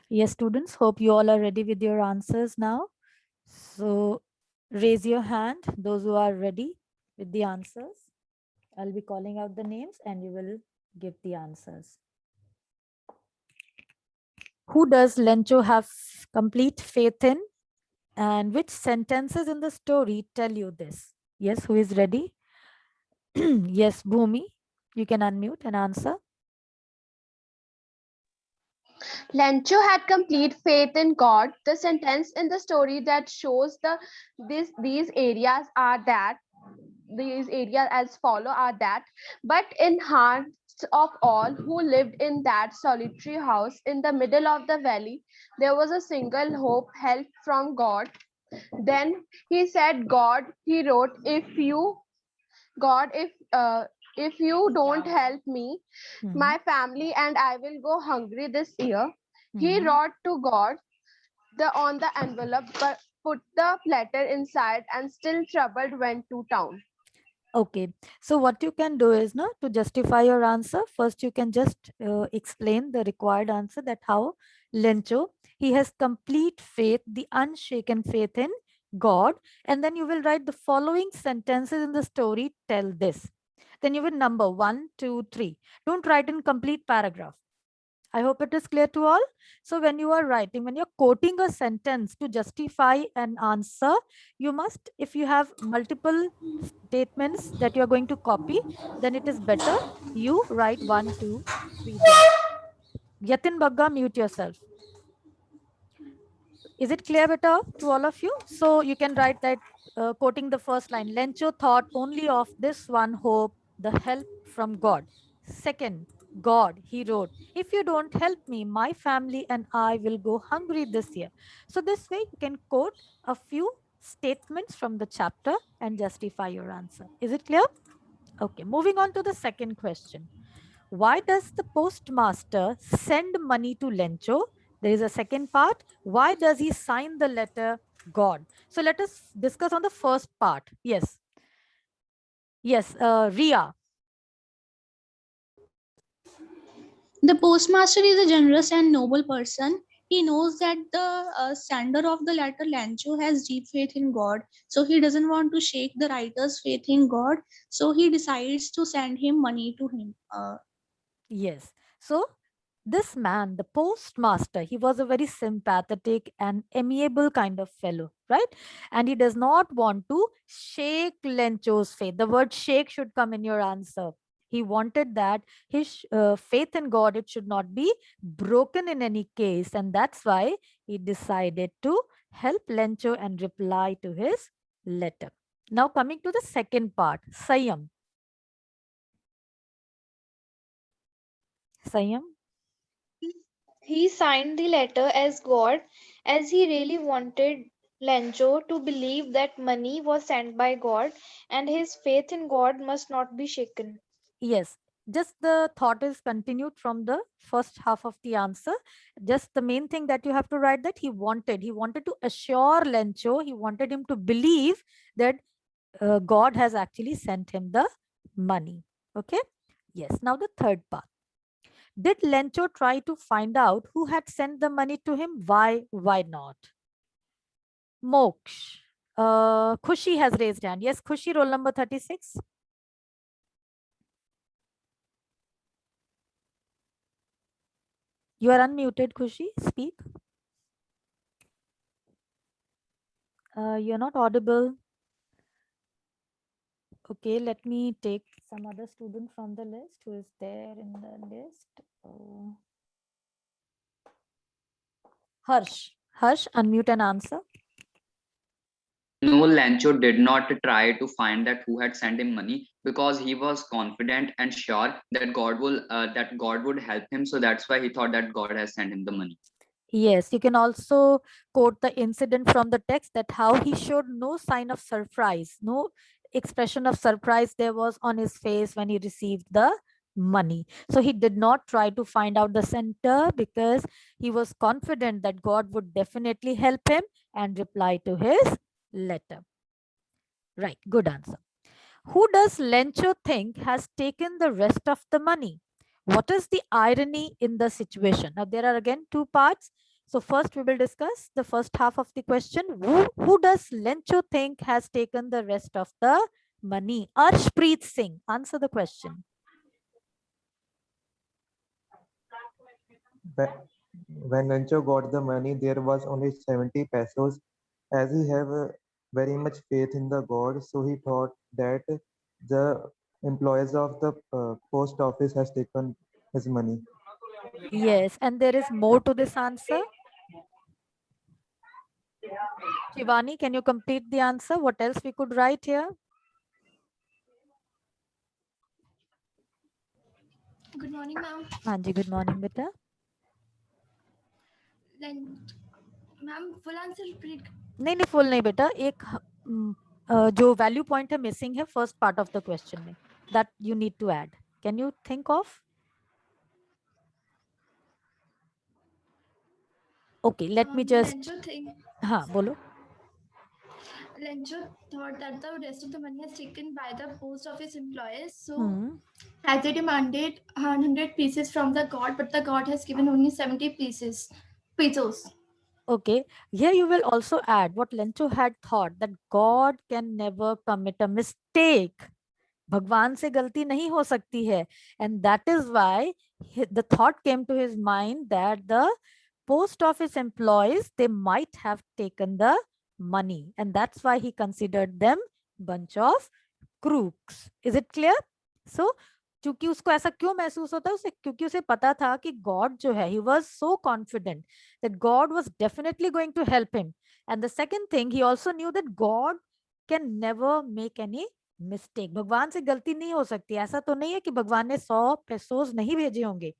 Yes, students, hope you all are ready with your answers now. So raise your hand, those who are ready with the answers. I'll be calling out the names and you will give the answers. Who does Lencho have complete faith in? And which sentences in the story tell you this? Yes, who is ready? Yes, Bhumi, you can unmute and answer. Lencho had complete faith in God. The sentence in the story that shows these areas are that these areas as follow are that, but in hearts of all who lived in that solitary house in the middle of the valley, there was a single hope, help from God. Then he said, God, he wrote, God, if you don't help me, Mhm. my family and I will go hungry this year. He Mhm. wrote to God on the envelope, but put the letter inside and still troubled went to town. Okay, so what you can do is, no, to justify your answer, first you can just explain the required answer, that how Lencho, he has complete faith, the unshaken faith in God, and then you will write the following sentences in the story tell this. Then you will number 1, 2, 3. Don't write in complete paragraph. I hope it is clear to all. So when you are writing, when you're quoting a sentence to justify an answer, you must, if you have multiple statements that you're going to copy, then it is better you write 1, 2, 3 there. Yatin Bagga, mute yourself. Is it clear better to all of you? So you can write that quoting the first line, Lencho thought only of this one hope, the help from God. Second, God, he wrote, if you don't help me, my family and I will go hungry this year. So this way you can quote a few statements from the chapter and justify your answer. Is it clear? Okay, moving on to the second question. Why does the postmaster send money to Lencho? There is a second part. Why does he sign the letter God? So let us discuss on the first part. Yes. Yes, Ria. The postmaster is a generous and noble person. He knows that the sender of the letter, Lancho, has deep faith in God. So he doesn't want to shake the writer's faith in God. So he decides to send him money to him. Yes. So this man, the postmaster, he was a very sympathetic and amiable kind of fellow, right? And he does not want to shake Lencho's faith. The word shake should come in your answer. He wanted that his faith in God, it should not be broken in any case. And that's why he decided to help Lencho and reply to his letter. Now coming to the second part, Sayam. Sayam. He signed the letter as God, as he really wanted Lencho to believe that money was sent by God and his faith in God must not be shaken. Yes, just the thought is continued from the first half of the answer. Just the main thing that you have to write, that he wanted to assure Lencho, he wanted him to believe that God has actually sent him the money. Okay. Yes. Now the third part. Did Lencho try to find out who had sent the money to him? Why? Why not? Moksh. Khushi has raised hand. Yes, Khushi, roll number 36. You are unmuted, Khushi. Speak. You're not audible. Okay, let me take some other student from the list who is there in the list. Harsh. Harsh, unmute and answer. No, Lancho did not try to find that who had sent him money because he was confident and sure that God would help him. So that's why he thought that God has sent him the money. Yes, you can also quote the incident from the text, that how he showed no sign of surprise, no expression of surprise there was on his face when he received the money. So he did not try to find out the center because he was confident that God would definitely help him and reply to his letter. Right, good answer. Who does Lencho think has taken the rest of the money? What is the irony in the situation? Now, there are again two parts. So first we will discuss the first half of the question. Who does Lencho think has taken the rest of the money? Arshpreet Singh, answer the question. When Rancho got the money, there was only 70 pesos. As he have very much faith in the God, so he thought that the employees of the post office has taken his money. Yes, and there is more to this answer. Shivani, can you complete the answer? What else we could write here? Good morning, ma'am. Anji, good morning, beta. Then, ma'am, full answer repeat. नहीं नहीं full नहीं बेटा एक जो value point है missing है first part of the question में that you need to add can you think of okay let me just Lencho think हाँ बोलो Lencho thought that the rest of the money is taken by the post office employees. So, Hmm. as they demanded 100 pieces from the god, but the god has given only 70 pesos. Okay, here you will also add what Lencho had thought that God can never commit a mistake. भगवान से गलती नहीं हो सकती है and that is why the thought came to his mind that the post office employees they might have taken the money and that's why he considered them bunch of crooks. Is it clear? So क्योंकि उसको ऐसा क्यों महसूस होता है उसे क्योंकि उसे पता था कि गॉड जो है he was so confident that God was definitely going to help him and the second thing he also knew that God can never make any mistake. भगवान से गलती नहीं हो सकती ऐसा तो नहीं है कि भगवान ने 100 पेसोस नहीं भेजे होंगे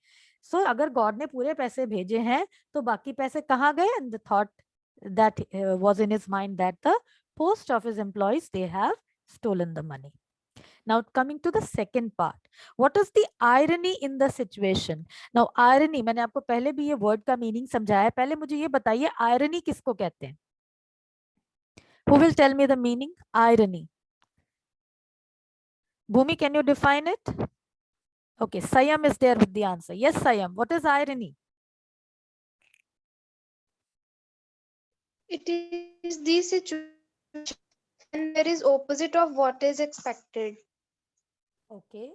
सो अगर गॉड ने पूरे पैसे भेजे हैं तो बाकी पैसे कहाँ गए and the thought that was in his mind that the post office employees they have stolen the money. Now coming to the second part, what is the irony in the situation? Now irony मैंने आपको पहले भी ये word का meaning समझाया पहले मुझे ये बताइए irony किसको कहते हैं? Who will tell me the meaning? Irony. Bhumi, can you define it? Okay, Sayam is there with the answer. Yes, Sayam. What is irony? It is the situation and there is opposite of what is expected. Okay.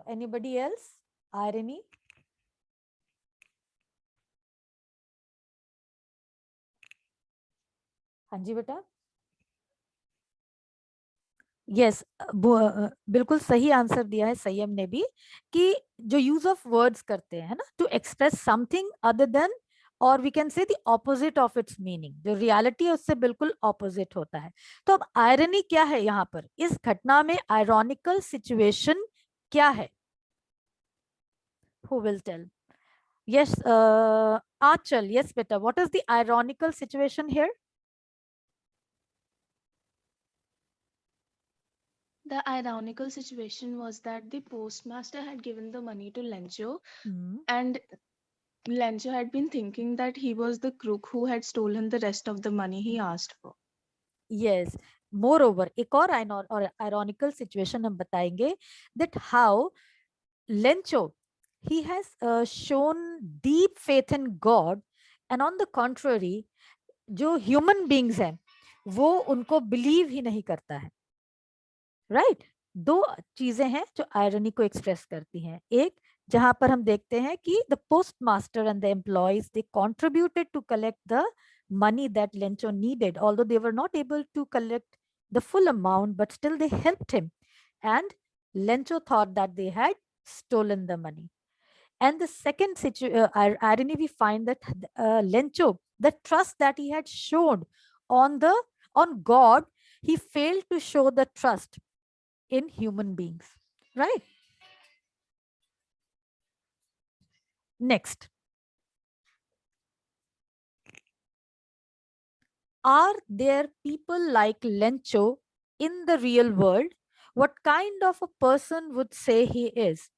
Anybody else? Irony? हाँ जी बेटा yes बिल्कुल सही answer दिया है संयम ने भी कि जो यूज ऑफ वर्ड्स करते हैं ना to express something other than और we can say the opposite of its meaning जो रियलिटी है उससे बिल्कुल ऑपोजिट होता है तो अब आयरनी क्या है यहाँ पर इस घटना में आयरॉनिकल सिचुएशन क्या है who will tell yes Anchal yes बेटा what is the ironical situation here The ironical situation was that the postmaster had given the money to Lencho, and Lencho had been thinking that he was the crook who had stolen the rest of the money he asked for. Yes. Moreover, एक और ironical situation हम बताएंगे that how Lencho he has shown deep faith in God and on the contrary जो human beings हैं वो उनको believe ही नहीं करता है राइट दो चीजें हैं जो आयरनी को एक्सप्रेस करती हैं एक जहां पर हम देखते हैं कि the post master and the employees they contributed to collect the money that Lencho needed although they were not able to collect the full amount but still they helped him and Lencho thought that they had stolen the money and the second irony we find that Lencho the trust that he had shown on God he failed to show the trust in human beings, right? Next. Are there people like Lencho in the real world? What kind of a person would say he is?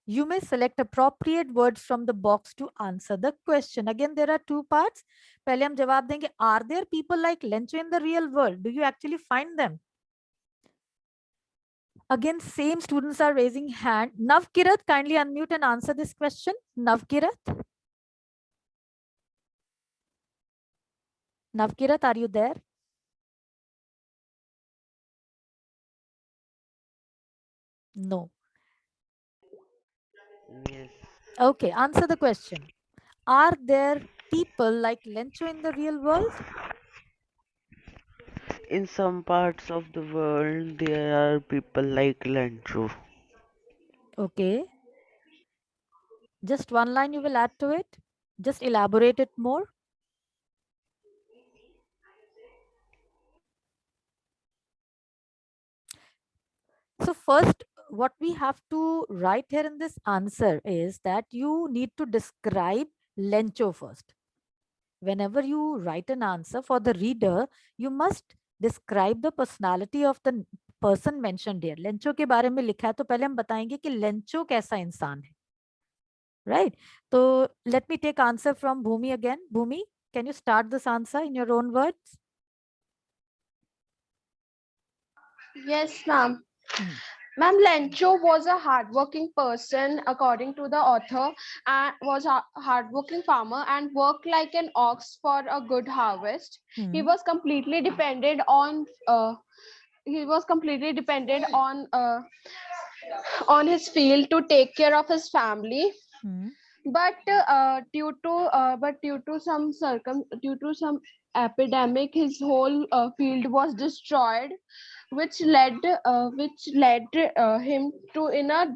You may select appropriate words from the box to answer the question. Again, there are two parts. पहले हम जवाब देंगे, are there people like Lencho in the real world? Do you actually find them? Again, same students are raising hand. Navkirat, kindly unmute and answer this question. Navkirat. Navkirat, are you there? No. Yes. Okay, answer the question. Are there people like Lencho in the real world? In some parts of the world, there are people like Lencho. Okay. Just one line you will add to it? Just elaborate it more. So first, what we have to write here in this answer is that you need to describe Lencho first. Whenever you write an answer for the reader, you must describe the personality of the person mentioned here. Lencho के बारे में लिखा है तो पहले हम बताएंगे कि लेंचो कैसा इंसान है, right? So let me take answer from Bhumi again. Bhumi, can you start this answer in your own words? Yes, ma'am. Hmm. Ma'am, Lencho was a hardworking person, according to the author, and was a hardworking farmer and worked like an ox for a good harvest. He Hmm. was completely dependent on. On his field to take care of his family. Hmm. But due to some epidemic, his whole field was destroyed, which led him to in a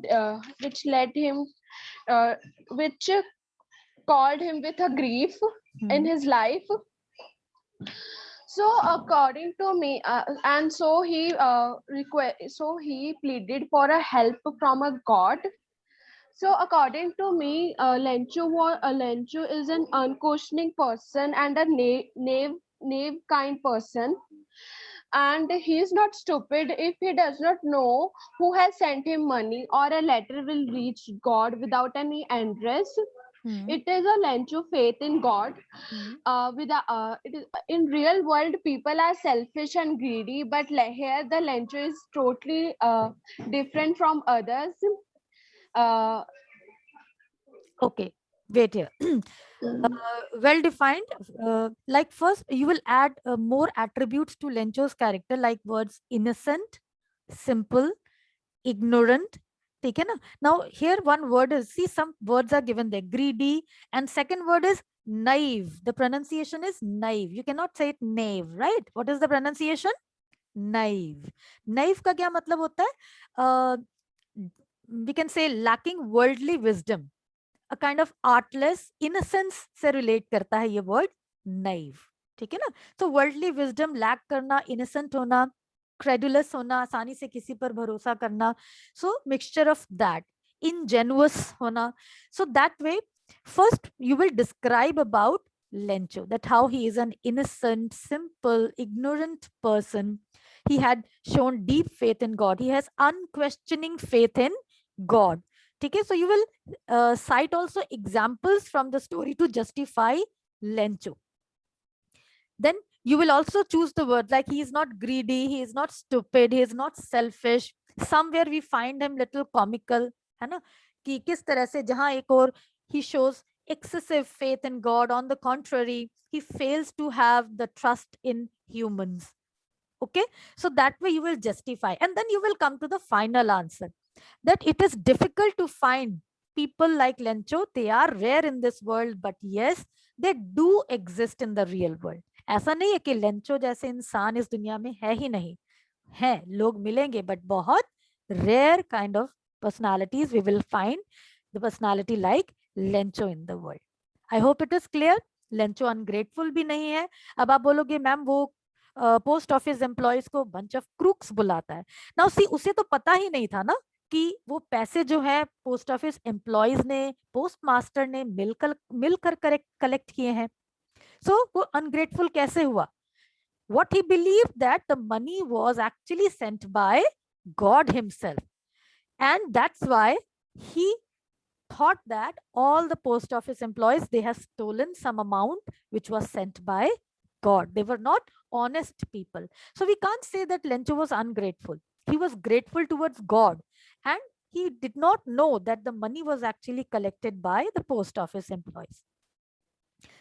which led him which called him with a grief in Hmm. his life. So according to me, and so he pleaded for a help from a god. So according to me, Lencho is an unquestioning person and a knave kind person, and he is not stupid if he does not know who has sent him money or a letter will reach God without any address. Hmm. It is a Lencho faith in God. Hmm. It is in real world people are selfish and greedy, but here the Lencho is totally different from others. Uh, Okay, wait here. Well defined. Like first, you will add more attributes to Lencho's character, like words innocent, simple, ignorant. ठीक है ना? Now here one word is, see, some words are given there, greedy, and second word is naive. The pronunciation is naive. You cannot say it naive, right? What is the pronunciation? Naive. Naive का क्या मतलब होता है? We can say lacking worldly wisdom. A kind of artless innocence से relate करता है ये word naive. ठीक है ना? So worldly wisdom lack करना, innocent होना, credulous होना, आसानी से किसी पर भरोसा करना. So mixture of that. Ingenuous होना. So that way, first you will describe about Lencho, that how he is an innocent, simple, ignorant person. He had shown deep faith in God. He has unquestioning faith in God. Okay, so you will cite also examples from the story to justify Lencho. Then you will also choose the word like he is not greedy, he is not stupid, he is not selfish. Somewhere we find him little comical, है ना? कि किस तरह से जहाँ एक और he shows excessive faith in God. On the contrary, he fails to have the trust in humans. Okay, so that way you will justify, and then you will come to the final answer that it is difficult to find people like Lencho. They are rare in this world, but yes, they do exist in the real world. ऐसा नहीं है कि Lencho जैसे इंसान इस दुनिया में है ही नहीं, है, लोग मिलेंगे, but बहुत rare kind of personalities we will find the personality like Lencho in the world. I hope it is clear. Lencho ungrateful भी नहीं है. अब आप बोलोगे मैम वो पोस्ट ऑफिस एम्प्लॉयज को बंच ऑफ क्रूक्स बुलाता है ना, उसे तो पता ही नहीं था ना कि वो पैसे जो है पोस्ट ऑफिस एम्प्लॉयज ने, पोस्ट मास्टर ने मिलकर कलेक्ट किए हैं. सो वो अनग्रेटफुल कैसे हुआ? What he believed that the money was actually sent by God himself, and that's why he thought that all the post office employees, they have stolen some amount which was sent by God. They were not honest people. So we can't say that Lencho was ungrateful. he was grateful towards God, and he did not know that the money was actually collected by the post office employees.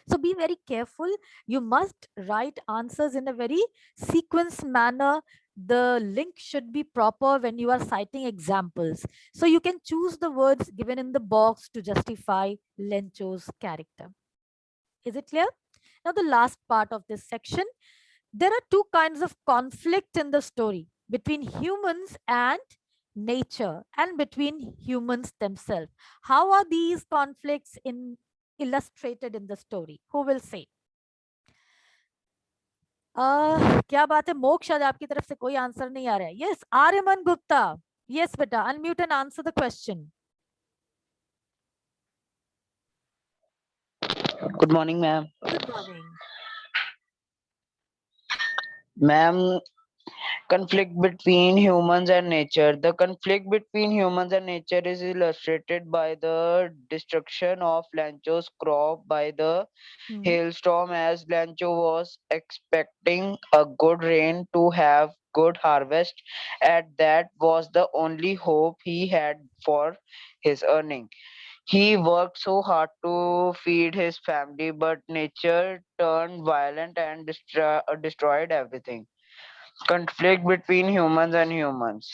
So be very careful. You must write answers in a very sequence manner. The link should be proper when you are citing examples. So you can choose the words given in the box to justify Lencho's character. Is it clear? Now the last part of this section. There are two kinds of conflict in the story, between humans and nature and between humans themselves. How are these conflicts illustrated in the story? Who will say? क्या बात है मोक्ष, आज आपकी तरफ से कोई answer नहीं आ रहा है. यस, आर्यमन गुप्ता. यस बेटा, unmute and answer the question. Good morning, ma'am. Good morning. Ma'am, conflict between humans and nature. The conflict between humans and nature is illustrated by the destruction of Lancho's crop by the hailstorm, as Lancho was expecting a good rain to have good harvest, and that was the only hope he had for his earning. He worked so hard to feed his family, but nature turned violent and destroyed everything. Conflict between humans and humans.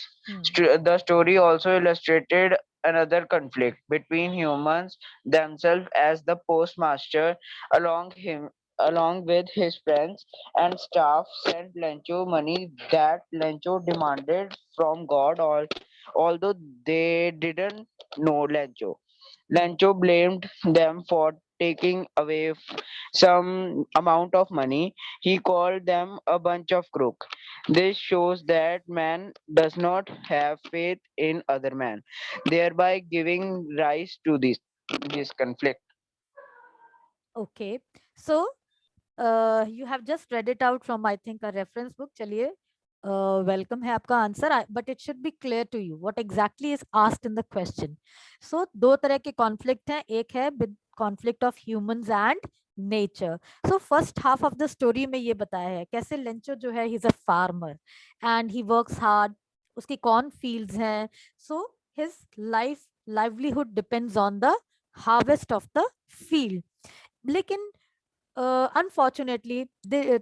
The story also illustrated another conflict between humans themselves, as the postmaster along with his friends and staff sent Lencho money that Lencho demanded from God, although they didn't know Lencho. Lencho blamed them for taking away some amount of money. He called them a bunch of crooks. This shows that man does not have faith in other man, thereby giving rise to this conflict. Okay, so you have just read it out from, I think, a reference book. चलिए, welcome है आपका answer, but it should be clear to you what exactly is asked in the question. So दो तरह के conflict हैं, एक है conflict of humans and nature. So first half of the story में ये बताया है कैसे लेंचो जो है, he's a farmer and he works hard. उसकी corn fields हैं, so his livelihood depends on the harvest of the field. लेकिन unfortunately,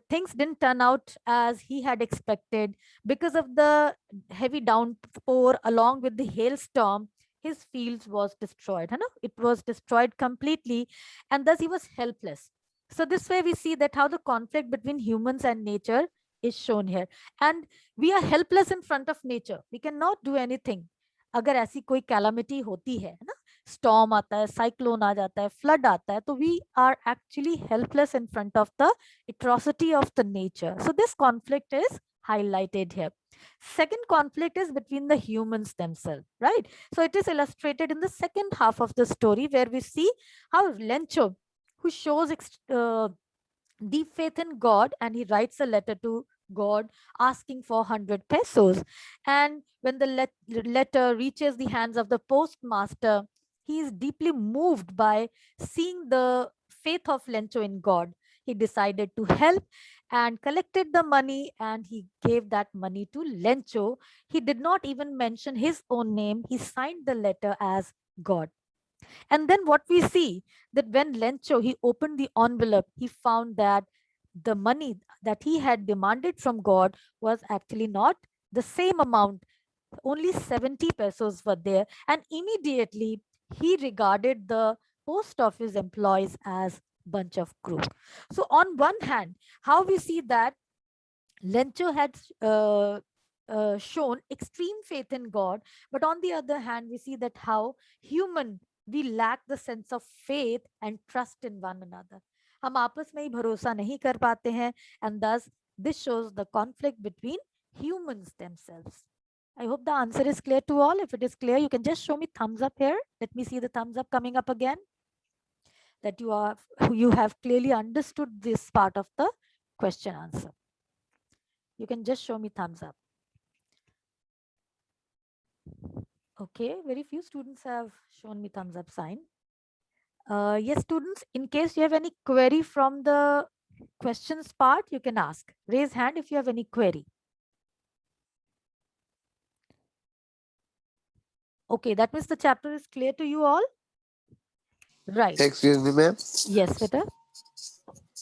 things didn't turn out as he had expected. Because of the heavy downpour along with the hailstorm, his fields was destroyed. It was destroyed completely, and thus he was helpless. So this way we see that how the conflict between humans and nature is shown here. And we are helpless in front of nature. We cannot do anything. अगर ऐसी कोई calamity होती है ना, storm आता है, cyclone आ जाता है, फ्लड आता है, तो we are actually helpless in front of the atrocity of the nature. So this conflict is highlighted here. Second conflict is between the humans themselves, right? So it is illustrated in the second half of the story, where we see how Lencho, who shows deep faith in God, and he writes a letter to God asking for 100 pesos. And when the letter reaches the hands of the postmaster, he is deeply moved by seeing the faith of Lencho in God. He decided to help and collected the money, and he gave that money to Lencho. He did not even mention his own name. He signed the letter as God. And then what we see, that when Lencho, he opened the envelope, he found that the money that he had demanded from God was actually not the same amount. Only 70 pesos were there. And immediately he regarded the post office employees as bunch of crooks. So on one hand, how we see that Lencho had shown extreme faith in God, but on the other hand, we see that how human we lack the sense of faith and trust in one another. हम आपस में ही भरोसा नहीं कर पाते हैं, and thus this shows the conflict between humans themselves. I hope the answer is clear to all. If it is clear, you can just show me thumbs up here. Let me see the thumbs up coming up again. That you have clearly understood this part of the question answer. You can just show me thumbs up. Okay, very few students have shown me thumbs up sign. Yes, students, in case you have any query from the questions part, you can ask. Raise hand if you have any query. Okay, that means the chapter is clear to you all, right? Excuse me, ma'am. Yes, beta.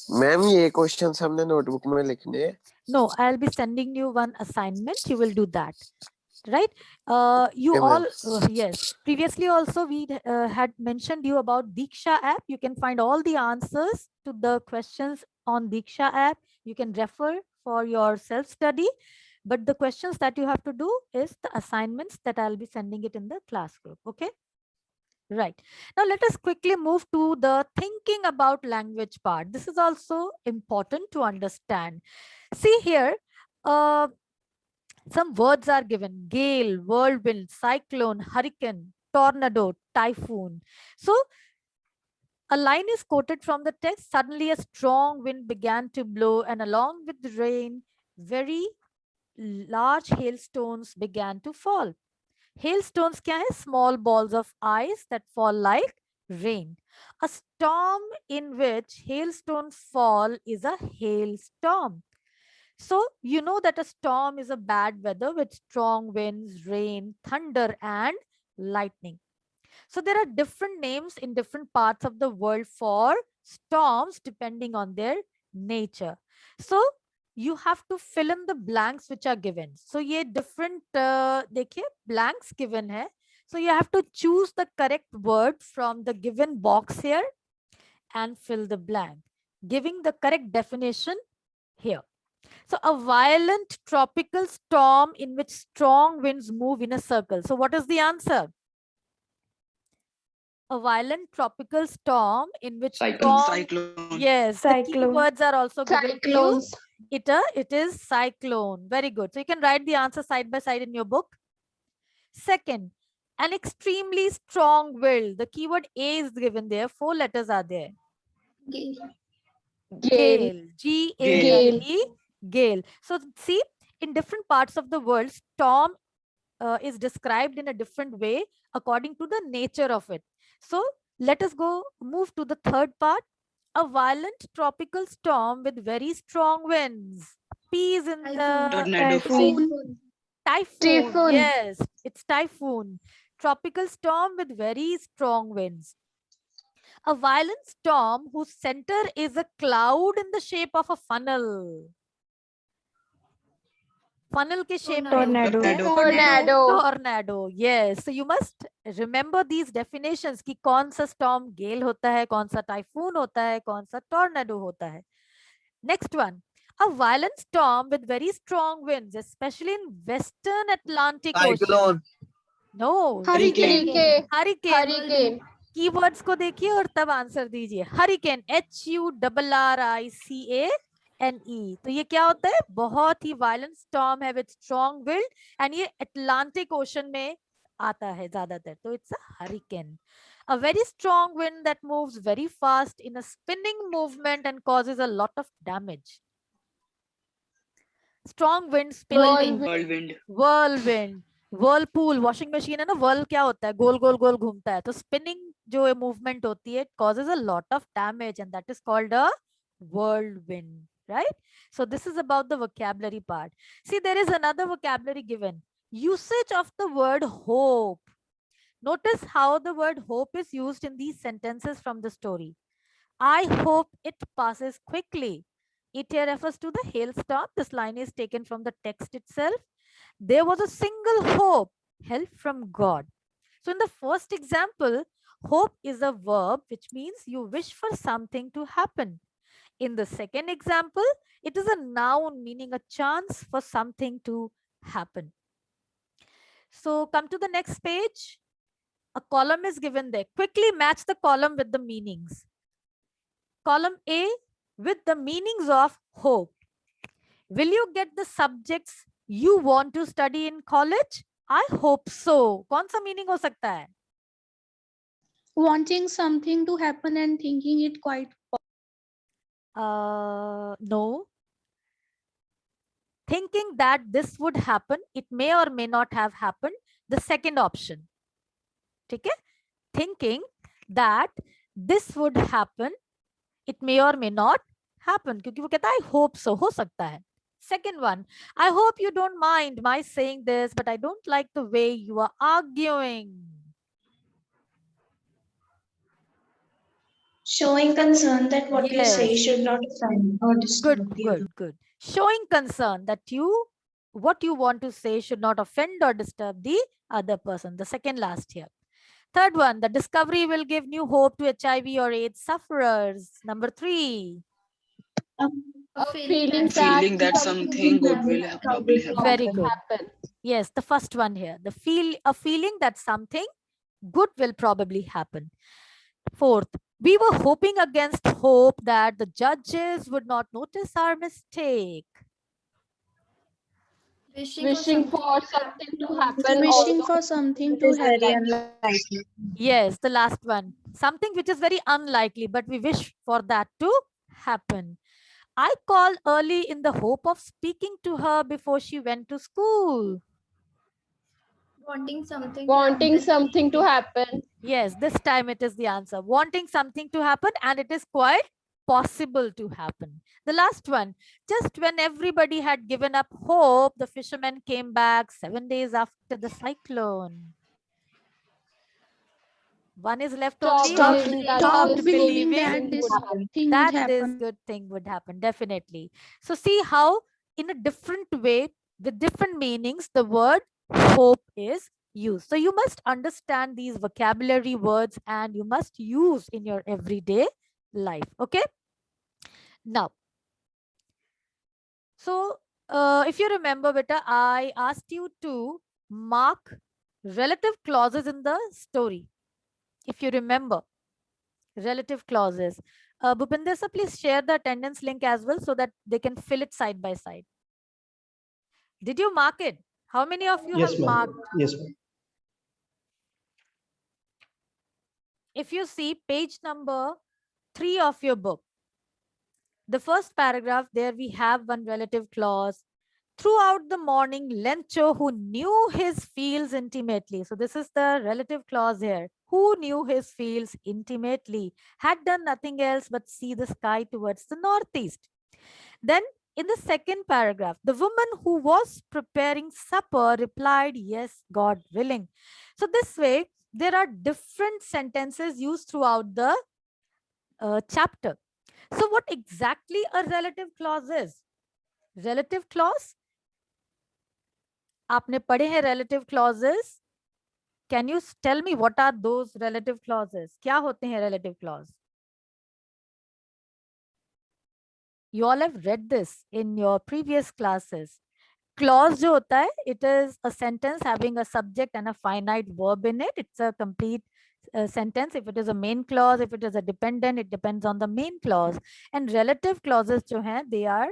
Ma'am ये questions हमने notebook में लिखने हैं. No, I'll be sending you one assignment. You will do that, right? You Okay, all, ma'am. yes. Previously also we had mentioned you about Diksha app. You can find all the answers to the questions on Diksha app. You can refer for your self-study. But the questions that you have to do is the assignments that I'll be sending it in the class group, okay? Right. Now let us quickly move to the thinking about language part. This is also important to understand. See here, some words are given: gale, whirlwind, cyclone, hurricane, tornado, typhoon. So a line is quoted from the text. Suddenly a strong wind began to blow, and along with the rain, very large hailstones began to fall. Hailstones kya hai? Small balls of ice that fall like rain. A storm in which hailstones fall is a hailstorm. So you know that a storm is a bad weather with strong winds, rain, thunder, and lightning. So there are different names in different parts of the world for storms depending on their nature. So you have to fill in the blanks which are given. So ye different dekhiye blanks given hai. So you have to choose the correct word from the given box here and fill the blank, giving the correct definition here. So a violent tropical storm in which strong winds move in a circle. So what is the answer? A violent tropical storm in which Cyclone. yes, the Cyclone. keywords are also given to you. Cyclones. It is cyclone. Very good. So you can write the answer side by side in your book. Second, an extremely strong will. The keyword A is given there. 4 letters are there. Gale. Gale. G-A-L-E. Gale. So see, in different parts of the world, storm is described in a different way according to the nature of it. So let us move to the third part. A violent tropical storm with very strong winds. P is in the Typhoon. typhoon. Typhoon. Yes, it's typhoon. Tropical storm with very strong winds. A violent storm whose center is a cloud in the shape of a funnel. Funnel के shape में Tornado. Tornado. tornado. Yes, so you must remember these definitions कि कौन सा storm gale होता है, कौन सा typhoon होता है, कौन सा tornado होता है. Next one, a violent storm with very strong winds, especially in Western Atlantic Ocean. Cyclone. No, Hurricane. hurricane. Hurricane. Keywords को देखिए और तब आंसर दीजिए. Hurricane, HURRICANE. तो ये क्या होता है? बहुत ही violent storm है with strong wind, and ये Atlantic Ocean में आता है ज्यादातर. तो it's a hurricane. A very strong wind that moves very fast in a spinning movement and causes a lot of damage. Strong wind, spinning, Whirlwind. whirlwind, whirlpool, washing machine है ना, whirl क्या होता है? गोल गोल गोल घूमता है. तो spinning जो movement होती है, it causes a lot of damage, and that is called a whirlwind, right? So this is about the vocabulary part. See, there is another vocabulary given. Usage of the word hope. Notice how the word hope is used in these sentences from the story. I hope it passes quickly. It here refers to the hailstorm. This line is taken from the text itself. There was a single hope, help from God. So in the first example, hope is a verb, which means you wish for something to happen. In the second example, it is a noun meaning a chance for something to happen. So come to the next page. A column is given there. Quickly match the column with the meanings. Column A with the meanings of hope. Will you get the subjects you want to study in college? I hope so. कौन सा meaning हो सकता है? Wanting something to happen and thinking it quite. No. Thinking that this would happen, it may or may not have happened. The second option. ठीक है? Thinking that this would happen, it may or may not happen. क्योंकि वो कहता है I hope so, हो सकता है. Second one, I hope you don't mind my saying this, but I don't like the way you are arguing. Showing concern that what you say Yes. should not offend or disturb the other. Good. Showing concern that what you want to say should not offend or disturb the other person. The second last here. Third one, the discovery will give new hope to HIV or AIDS sufferers. Number 3. A Feeling that something good will probably Very good. happen. Yes, the first one here. A feeling that something good will probably happen. Fourth, we were hoping against hope that the judges would not notice our mistake. Wishing for something to happen. Wishing for something It to is very happen. unlikely. Yes, the last one. Something which is very unlikely, but we wish for that to happen. I called early in the hope of speaking to her before she went to school. Wanting something. To happen. Yes, this time it is the answer. Wanting something to happen, and it is quite possible to happen. The last one, just when everybody had given up hope, the fishermen came back 7 days after the cyclone. One is left only. Stop this believing believing that this happen. thing would that this happen. good thing would happen. Definitely. So see how in a different way, with different meanings, the word hope is used. So you must understand these vocabulary words and you must use in your everyday life. Okay. Now, so if you remember, beta, I asked you to mark relative clauses in the story. If you remember, relative clauses. Bhupinder sir, please share the attendance link as well so that they can fill it side by side. Did you mark it? How many of you Yes, have ma'am. marked? Yes, ma'am. If you see page number 3 of your book, the first paragraph, there we have one relative clause. Throughout the morning, Lencho, who knew his fields intimately. So this is the relative clause here. Who knew his fields intimately, had done nothing else but see the sky towards the northeast. Then in the second paragraph, the woman who was preparing supper replied, yes, God willing. So this way, there are different sentences used throughout the chapter. So what exactly a relative clause is? Relative clause? आपने पढ़े हैं relative clauses? Can you tell me what are those relative clauses? क्या होते हैं relative clause? You all have read this in your previous classes. Clause जो होता है, it is a sentence having a subject and a finite verb in it. It's a complete sentence. If it is a main clause, if it is a dependent, it depends on the main clause. And relative clauses जो हैं, they are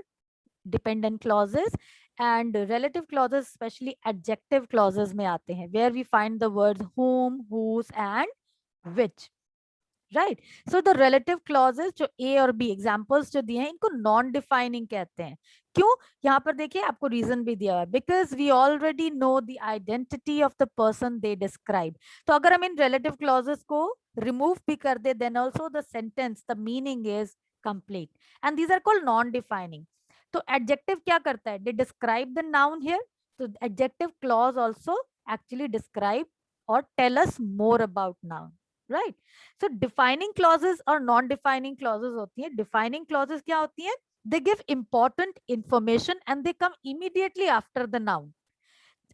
dependent clauses, and relative clauses, especially adjective clauses में आते हैं, where we find the words whom, whose and which. Right so the relative clauses जो ए और B examples जो दिए हैं इनको नॉन डिफाइनिंग कहते हैं. क्यों? यहाँ पर देखिए आपको रीजन भी दिया है, because we already know the identity of the person they describe. तो अगर हम इन रिलेटिव क्लॉजेस को रिमूव भी कर दे, then also the sentence, the meaning is complete, and these are called non defining. तो एडजेक्टिव क्या करता है? They describe the noun here. तो adjective clause also actually describe और tell us more about noun. Right. So defining clauses और non defining clauses होती हैं. Defining clauses क्या होती हैं? They give important information and they come immediately after the noun.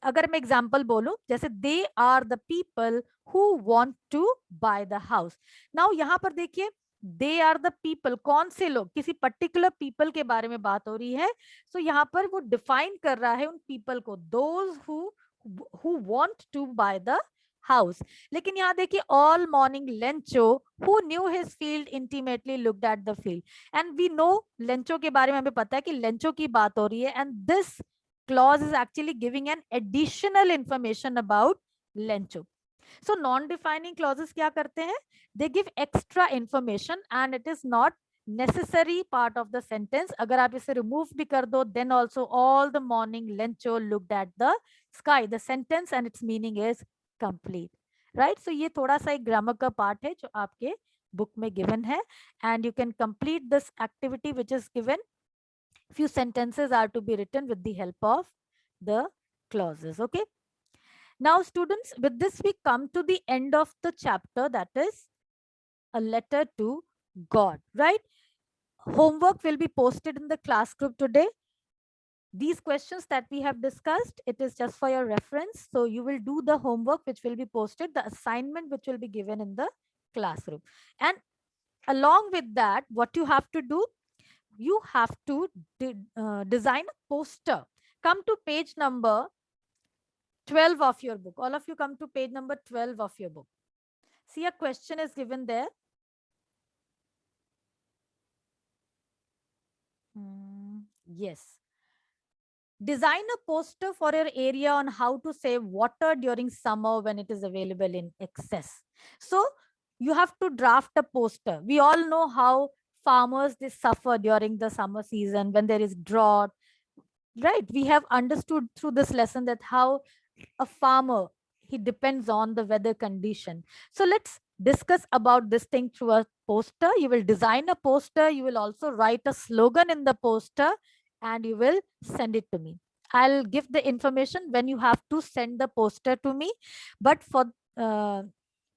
अगर मैं एग्जांपल बोलूं, जैसे they are the people who want to buy the house. Now यहाँ पर देखिए, दे आर द पीपल, कौन से लोग, किसी पर्टिकुलर पीपल के बारे में बात हो रही है. सो यहाँ पर वो डिफाइन कर रहा है उन पीपल को, those who want to buy the house. लेकिन यहाँ देखिए, all morning Lencho who knew his field intimately looked at the field. And we know Lencho के बारे में हमें पता है कि लेंचो की बात हो रही है, and this clause is actually giving an additional information about lencho. So non-defining clauses क्या करते हैं? They give extra information and it is not necessary part of the sentence. अगर आप इसे remove भी कर दो, then also all the morning lencho looked at the sky. The sentence and its meaning is complete. Right? So ये थोड़ा सा एक grammar का part है जो आपके book में given है, and you can complete this activity which is given Few sentences are to be written with the help of the clauses. Okay. Now, students, with this we come to the end of the chapter, that is a letter to God, right? Homework will be posted in the class group today. These questions that we have discussed, it is just for your reference. So you will do the homework which will be posted, the assignment which will be given in the classroom. And along with that, what you have to do, you have to design a poster. Come to page number 12 of your book. All of you come to page number 12 of your book. See, a question is given there. Yes. Design a poster for your area on how to save water during summer when it is available in excess. So you have to draft a poster. We all know how farmers, they suffer during the summer season when there is drought, right? We have understood through this lesson that how a farmer, he depends on the weather condition. So let's discuss about this thing through a poster. You will design a poster. You will also write a slogan in the poster and you will send it to me. I'll give the information when you have to send the poster to me. But for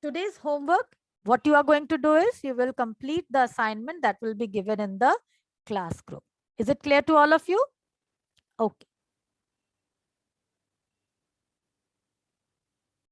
today's homework, what you are going to do is you will complete the assignment that will be given in the class group. Is it clear to all of you? Okay.